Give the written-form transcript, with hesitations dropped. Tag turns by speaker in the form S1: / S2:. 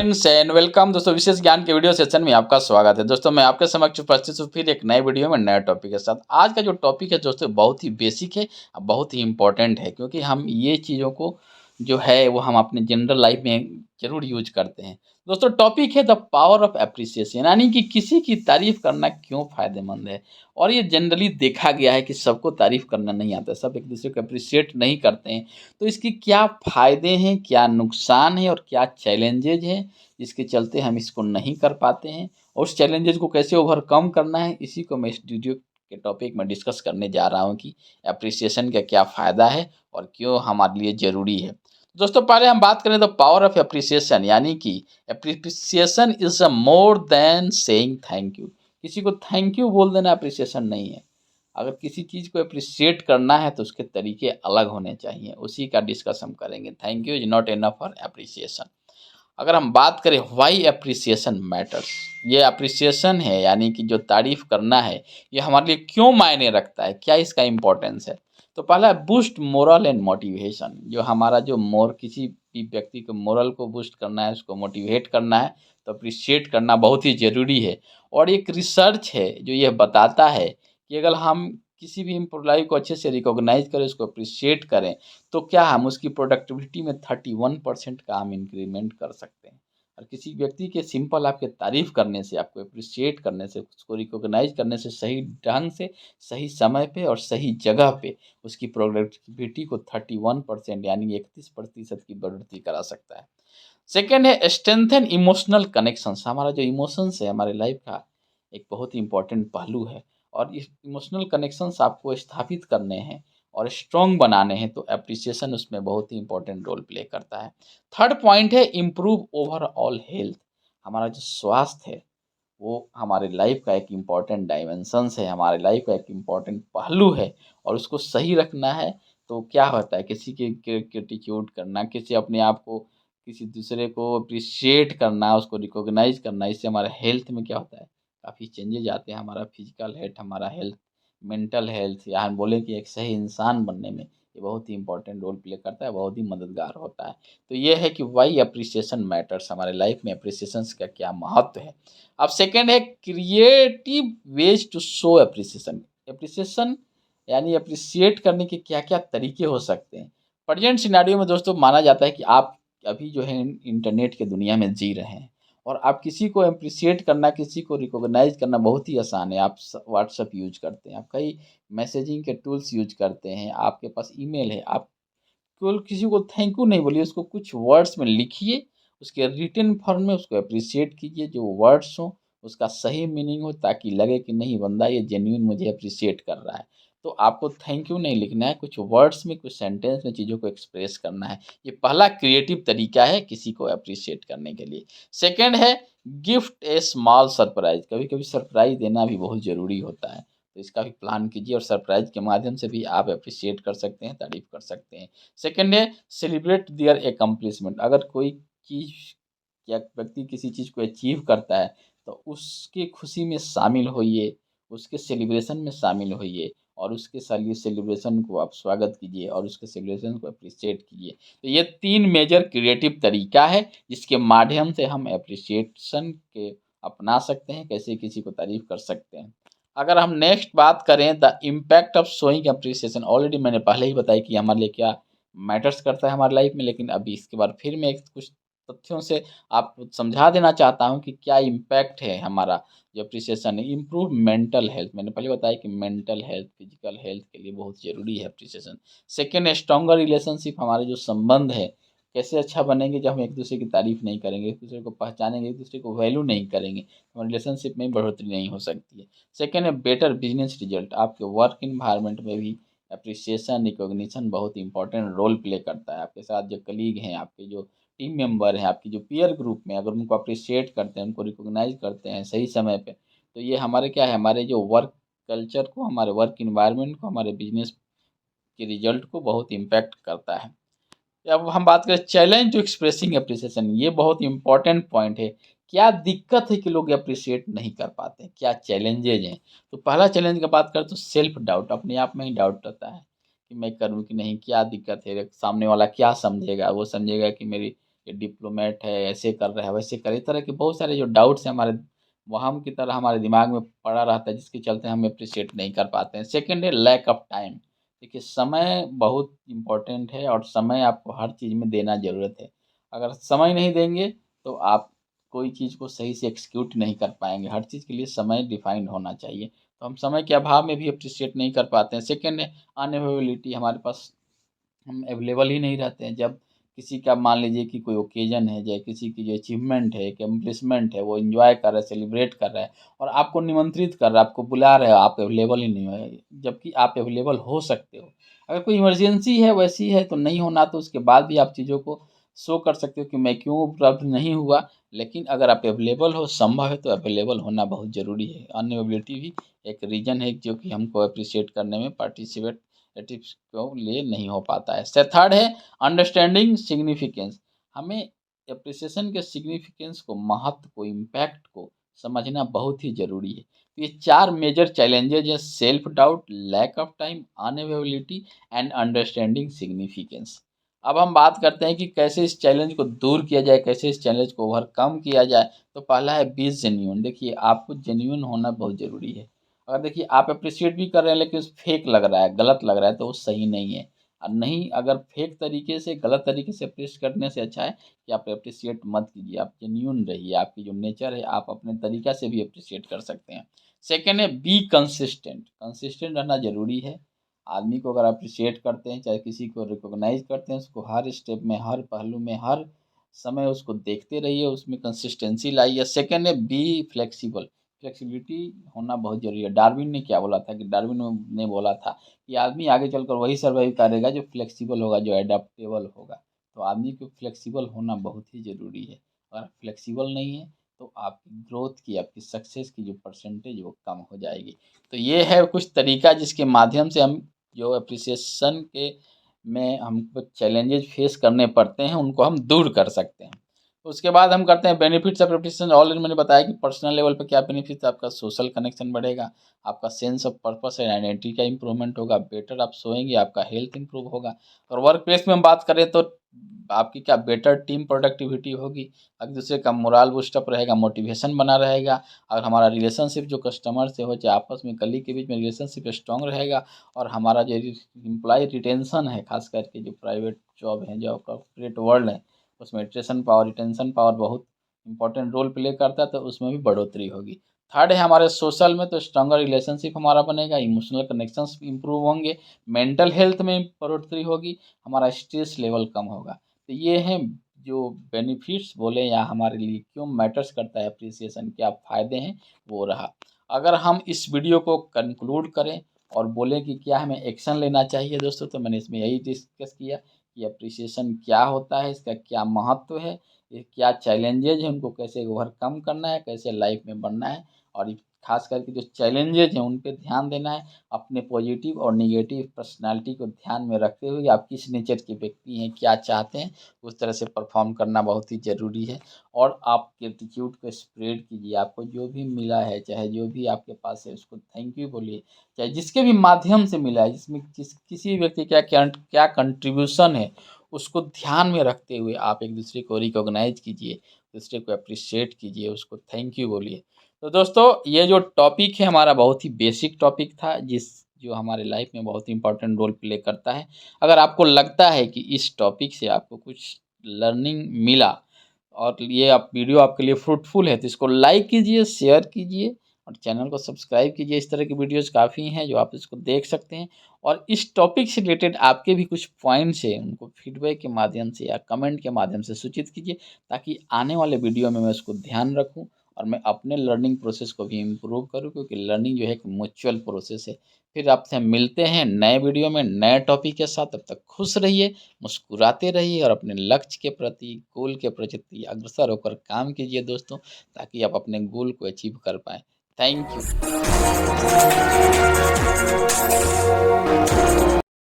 S1: Friends and welcome दोस्तों, विशेष ज्ञान के वीडियो सेशन में आपका स्वागत है। दोस्तों मैं आपके समक्ष उपस्थित हूँ फिर एक नए वीडियो में नए टॉपिक के साथ। आज का जो टॉपिक है दोस्तों बहुत ही बेसिक है, बहुत ही इम्पोर्टेंट है, क्योंकि हम ये चीज़ों को जो है वो हम अपने जनरल लाइफ में ज़रूर यूज करते हैं। दोस्तों टॉपिक है द पावर ऑफ एप्रिसिएशन, यानी कि किसी की तारीफ करना क्यों फ़ायदेमंद है। और ये जनरली देखा गया है कि सबको तारीफ करना नहीं आता, सब एक दूसरे को अप्रिशिएट नहीं करते हैं। तो इसके क्या फ़ायदे हैं, क्या नुकसान है और क्या चैलेंजेज हैं जिसके चलते हम इसको नहीं कर पाते हैं, और उस चैलेंजेज को कैसे ओवरकम करना है, इसी को मैं इस वीडियो के टॉपिक में डिस्कस करने जा रहा हूँ कि एप्रिसिएशन का क्या फ़ायदा है और क्यों हमारे लिए ज़रूरी है। दोस्तों पहले हम बात करें तो पावर ऑफ एप्रिसिएशन, यानी कि appreciation is a more than saying thank you. किसी को थैंक यू बोल देना एप्रिसिएशन नहीं है। अगर किसी चीज़ को अप्रिशिएट करना है तो उसके तरीके अलग होने चाहिए, उसी का डिस्कस हम करेंगे। Thank you is not enough for appreciation. अगर हम बात करें व्हाई एप्रिसिएशन मैटर्स, ये अप्रिसिएशन है यानी कि जो तारीफ़ करना है ये हमारे लिए क्यों मायने रखता है, क्या इसका इम्पोर्टेंस है। तो पहला है बूस्ट मोरल एंड मोटिवेशन। जो हमारा जो किसी भी व्यक्ति को मोरल को बूस्ट करना है, उसको मोटिवेट करना है, तो अप्रिशिएट करना बहुत ही ज़रूरी है। और एक रिसर्च है जो यह बताता है कि अगर हम किसी भी एम्प्लॉय को अच्छे से रिकॉग्नाइज करें, उसको अप्रिशिएट करें, तो क्या हम उसकी प्रोडक्टिविटी में 31% का हम इंक्रीमेंट कर सकते हैं। और किसी व्यक्ति के सिंपल आपके तारीफ़ करने से, आपको अप्रिशिएट करने से, उसको रिकॉग्नाइज करने से, सही ढंग से, सही समय पे और सही जगह पे उसकी प्रोडक्टिविटी को 31% यानी 31% की बढ़ोतरी करा सकता है। सेकेंड है स्ट्रेंथन इमोशनल कनेक्शंस। हमारा जो इमोशंस है हमारे लाइफ का एक बहुत ही इंपॉर्टेंट पहलू है, और इस इमोशनल कनेक्शंस आपको स्थापित करने हैं और स्ट्रॉन्ग बनाने हैं, तो अप्रिसिएशन उसमें बहुत ही इंपॉर्टेंट रोल प्ले करता है। थर्ड पॉइंट है इम्प्रूव ओवरऑल हेल्थ। हमारा जो स्वास्थ्य है वो हमारे लाइफ का एक इम्पॉर्टेंट डायमेंशंस है, हमारे लाइफ का एक इम्पॉर्टेंट पहलू है, और उसको सही रखना है। तो क्या होता है, किसी के ग्रेटिट्यूड करना, किसी अपने आप को किसी दूसरे को अप्रिशिएट करना, उसको रिकॉग्नाइज करना, इससे हमारे हेल्थ में क्या होता है, काफ़ी चेंजेज आते हैं। हमारा फिजिकल हेल्थ, हमारा हेल्थ, मेंटल हेल्थ, या हम बोले कि एक सही इंसान बनने में ये बहुत ही इंपॉर्टेंट रोल प्ले करता है, बहुत ही मददगार होता है। तो ये है कि वाई अप्रिसिएशन मैटर्स, हमारे लाइफ में अप्रिसिएशन का क्या महत्व है। अब सेकेंड है creative ways to show appreciation. Appreciation यानी अप्रिशिएट करने के क्या क्या तरीके हो सकते हैं। प्रेजेंट सिनारियो में दोस्तों माना जाता है कि आप अभी जो है इंटरनेट के दुनिया में जी रहे हैं, और आप किसी को अप्रिशिएट करना, किसी को रिकॉग्नाइज करना बहुत ही आसान है। आप व्हाट्सअप यूज करते हैं, आप कई मैसेजिंग के टूल्स यूज करते हैं, आपके पास ईमेल है। आप केवल किसी को थैंक यू नहीं बोलिए, उसको कुछ वर्ड्स में लिखिए, उसके रिटन फॉर्म में उसको अप्रिशिएट कीजिए, जो वर्ड्स हों उसका सही मीनिंग हो, ताकि लगे कि नहीं बंदा ये जेन्युइन मुझे अप्रिशिएट कर रहा है। तो आपको थैंक यू नहीं लिखना है, कुछ वर्ड्स में, कुछ सेंटेंस में चीज़ों को एक्सप्रेस करना है। ये पहला क्रिएटिव तरीका है किसी को अप्रिशिएट करने के लिए। सेकेंड है गिफ्ट ए स्मॉल सरप्राइज। कभी कभी सरप्राइज देना भी बहुत ज़रूरी होता है, तो इसका भी प्लान कीजिए, और सरप्राइज के माध्यम से भी आप अप्रिशिएट कर सकते हैं, तारीफ कर सकते हैं। सेकंड है सेलिब्रेट देयर एकम्प्लिशमेंट। अगर कोई चीज़ या व्यक्ति किसी चीज़ को अचीव करता है, तो उसकी खुशी में शामिल होइए, उसके सेलिब्रेशन में शामिल होइए, और उसके सेलिब्रेशन को आप स्वागत कीजिए, और उसके सेलिब्रेशन को अप्रिशिएट कीजिए। तो ये 3 मेजर क्रिएटिव तरीका है जिसके माध्यम से हम एप्रिसिएशन के अपना सकते हैं, कैसे किसी को तारीफ कर सकते हैं। अगर हम नेक्स्ट बात करें the impact of showing appreciation, already मैंने पहले ही बताया कि हमारे लिए क्या मैटर्स करता है हमारी लाइफ में, लेकिन अभी इसके बाद फिर मैं कुछ तथ्यों से आपको समझा देना चाहता हूँ कि क्या इम्पैक्ट है हमारा जो अप्रिसिएशन है। इम्प्रूव मेंटल हेल्थ, मैंने पहले बताया कि मेंटल हेल्थ, फिजिकल हेल्थ के लिए बहुत ज़रूरी है अप्रिसिएशन। Second, stronger relationship. हमारे जो संबंध है कैसे अच्छा बनेंगे जब हम एक दूसरे की तारीफ नहीं करेंगे, एक दूसरे को पहचानेंगे, एक दूसरे को वैल्यू नहीं करेंगे, तो रिलेशनशिप में बढ़ोतरी नहीं हो सकती है। सेकेंड है बेटर बिजनेस रिजल्ट। आपके वर्क इन्वायरमेंट में भी अप्रिसिएशन, रिकॉग्निशन बहुत इंपॉर्टेंट रोल प्ले करता है। आपके साथ जो कलीग हैं, आपके जो टीम मेंबर हैं, आपकी जो पीयर ग्रुप में अगर उनको अप्रिशिएट करते हैं, उनको रिकॉग्नाइज करते हैं सही समय पे, तो ये हमारे क्या है, हमारे जो वर्क कल्चर को, हमारे वर्क इन्वायरमेंट को, हमारे बिजनेस के रिजल्ट को बहुत इम्पैक्ट करता है। अब हम बात करें चैलेंज टू एक्सप्रेसिंग अप्रिसिएशन, ये बहुत इंपॉर्टेंट पॉइंट है। क्या दिक्कत है कि लोग अप्रिशिएट नहीं कर पाते, क्या चैलेंजेज हैं। तो पहला चैलेंज का बात करें तो सेल्फ डाउट, अपने आप में ही डाउट रहता है कि मैं करूं कि नहीं, क्या दिक्कत है, सामने वाला क्या समझेगा, वो समझेगा कि मेरी ये डिप्लोमेट है, ऐसे कर रहा है, वैसे कर, इस तरह के बहुत सारे जो डाउट्स हैं हमारे वहम की तरह हमारे दिमाग में पड़ा रहता है, जिसके चलते हम अप्रिशिएट नहीं कर पाते हैं। सेकंड है लैक ऑफ टाइम। देखिए समय बहुत इम्पोर्टेंट है और समय आपको हर चीज़ में देना ज़रूरत है। अगर समय नहीं देंगे तो आप कोई चीज़ को सही से एक्सिक्यूट नहीं कर पाएंगे। हर चीज़ के लिए समय डिफाइंड होना चाहिए, तो हम समय के अभाव में भी अप्रिशिएट नहीं कर पाते हैं। सेकंड है अनअवेलेबिलिटी। हमारे पास हम अवेलेबल ही नहीं रहते हैं। जब किसी का मान लीजिए कि कोई ओकेजन है, या किसी की जो अचीवमेंट है, अकम्प्लिशमेंट है, वो एंजॉय कर रहा है, सेलिब्रेट कर रहा है और आपको निमंत्रित कर रहा है, आपको बुला रहा है, आप अवेलेबल ही नहीं हो, जबकि आप अवेलेबल हो सकते हो। अगर कोई इमरजेंसी है वैसी है तो नहीं होना, तो उसके बाद भी आप चीज़ों को शो कर सकते हो कि मैं क्यों उपलब्ध नहीं हुआ। लेकिन अगर आप अवेलेबल हो, संभव है, तो अवेलेबल होना बहुत ज़रूरी है। अनअवेलेबिलिटी भी एक रीज़न है जो कि हमको अप्रिशिएट करने में, पार्टिसिपेट टिप्स को लिए नहीं हो पाता है। से थर्ड है अंडरस्टैंडिंग सिग्निफिकेंस। हमें एप्रिसिएशन के सिग्निफिकेंस को, महत्व को, इम्पैक्ट को समझना बहुत ही ज़रूरी है। तो ये चार मेजर चैलेंजेज हैं: self doubt, lack of time, unavailability and understanding significance. अब हम बात करते हैं कि कैसे इस चैलेंज को दूर किया जाए, कैसे इस चैलेंज को ओवरकम किया जाए। तो पहला है बी जेन्यून। देखिए आपको जेन्यून होना बहुत ज़रूरी है। अगर देखिए आप अप्रिशिएट भी कर रहे हैं लेकिन फेक लग रहा है, गलत लग रहा है, तो वो सही नहीं है। और नहीं, अगर फेक तरीके से, गलत तरीके से अप्रिशिएट करने से अच्छा है कि आप अप्रिशिएट मत कीजिए, आप जेन्यून रहिए। आपकी जो नेचर है आप अपने तरीका से भी अप्रिशिएट कर सकते हैं। सेकेंड है बी कंसिस्टेंट। कंसिस्टेंट रहना जरूरी है। आदमी को अगर अप्रिशिएट करते हैं, चाहे किसी को रिकॉग्नाइज करते हैं, उसको हर स्टेप में, हर पहलू में, हर समय उसको देखते रहिए, उसमें कंसिस्टेंसी लाइए। सेकेंड है बी फ्लेक्सिबल। फ्लेक्सिबिलिटी होना बहुत जरूरी है। डार्विन ने क्या बोला था कि डार्विन ने बोला था कि आदमी आगे चलकर वही सर्वाइव करेगा जो फ्लेक्सिबल होगा, जो एडेप्टेबल होगा। तो आदमी को फ्लेक्सिबल होना बहुत ही ज़रूरी है। अगर फ्लेक्सिबल नहीं है तो आपकी ग्रोथ की, आपकी सक्सेस की जो परसेंटेज वो कम हो जाएगी। तो ये है कुछ तरीका जिसके माध्यम से हम जो अप्रिसिएशन के में हमको चैलेंजेस फेस करने पड़ते हैं उनको हम दूर कर सकते हैं। उसके बाद हम करते हैं बेनिफिट्स ऑफ रेपुटेशन। ऑलरेडी मैंने बताया कि पर्सनल लेवल पे क्या बेनिफिट्स, आपका सोशल कनेक्शन बढ़ेगा, आपका sense of purpose and identity का इंप्रूवमेंट होगा, बेटर आप सोएंगे, आपका हेल्थ इंप्रूव होगा। और वर्क प्लेस में हम बात करें तो आपकी क्या बेटर टीम प्रोडक्टिविटी होगी, एक दूसरे का मोराल बूस्टअप रहेगा, मोटिवेशन बना रहेगा। अगर हमारा रिलेशनशिप जो कस्टमर से हो, चाहे आपस में कलीग के बीच में रिलेशनशिप स्ट्रांग रहेगा। और हमारा जो एम्प्लॉय रिटेंशन है, खास करके जो प्राइवेट जॉब है, जो कॉर्पोरेट वर्ल्ड है, उसमें रिटेंशन पावर, रिटेंशन पावर बहुत इंपॉर्टेंट रोल प्ले करता है, तो उसमें भी बढ़ोतरी होगी। थर्ड है हमारे सोशल में, तो स्ट्रॉन्गर रिलेशनशिप हमारा बनेगा, इमोशनल कनेक्शंस इंप्रूव होंगे, मेंटल हेल्थ में बढ़ोतरी होगी, हमारा स्ट्रेस लेवल कम होगा। तो ये हैं जो बेनिफिट्स बोले या हमारे लिए क्यों मैटर्स करता है अप्रिसिएशन, क्या फ़ायदे हैं, वो रहा। अगर हम इस वीडियो को कंक्लूड करें और बोलें कि क्या हमें एक्शन लेना चाहिए दोस्तों, तो मैंने इसमें यही डिस्कस किया कि अप्रिसिएशन क्या होता है, इसका क्या महत्व है, ये क्या चैलेंजेज हैं, उनको कैसे ओवरकम करना है, कैसे लाइफ में बढ़ना है। और खास करके जो चैलेंजेज हैं उन पे ध्यान देना है, अपने पॉजिटिव और निगेटिव पर्सनालिटी को ध्यान में रखते हुए आप किस नेचर के व्यक्ति हैं, क्या चाहते हैं, उस तरह से परफॉर्म करना बहुत ही ज़रूरी है। और आप ग्रेटिट्यूड को स्प्रेड कीजिए। आपको जो भी मिला है, चाहे जो भी आपके पास है, उसको थैंक यू बोलिए। चाहे जिसके भी माध्यम से मिला है, जिसमें किसी भी व्यक्ति का क्या क्या कंट्रीब्यूशन है, उसको ध्यान में रखते हुए आप एक दूसरे को रिकॉग्नाइज कीजिए, दूसरे को अप्रिशिएट कीजिए, उसको थैंक यू बोलिए। तो दोस्तों ये जो टॉपिक है हमारा बहुत ही बेसिक टॉपिक था, जो हमारे लाइफ में बहुत ही इंपॉर्टेंट रोल प्ले करता है। अगर आपको लगता है कि इस टॉपिक से आपको कुछ लर्निंग मिला और ये आप वीडियो आपके लिए फ्रूटफुल है, तो इसको लाइक कीजिए, शेयर कीजिए और चैनल को सब्सक्राइब कीजिए। इस तरह की वीडियोज़ काफ़ी हैं जो आप इसको देख सकते हैं। और इस टॉपिक से रिलेटेड आपके भी कुछ पॉइंट्स हैं, उनको फीडबैक के माध्यम से या कमेंट के माध्यम से सूचित कीजिए, ताकि आने वाले वीडियो में मैं उसको ध्यान रखूँ और मैं अपने लर्निंग प्रोसेस को भी इम्प्रूव करूँ, क्योंकि लर्निंग जो है एक म्यूचुअल प्रोसेस है। फिर आपसे मिलते हैं नए वीडियो में नए टॉपिक के साथ। तब तक खुश रहिए, मुस्कुराते रहिए और अपने लक्ष्य के प्रति, गोल के प्रति अग्रसर होकर काम कीजिए दोस्तों, ताकि आप अपने गोल को अचीव कर पाएँ। Thank you.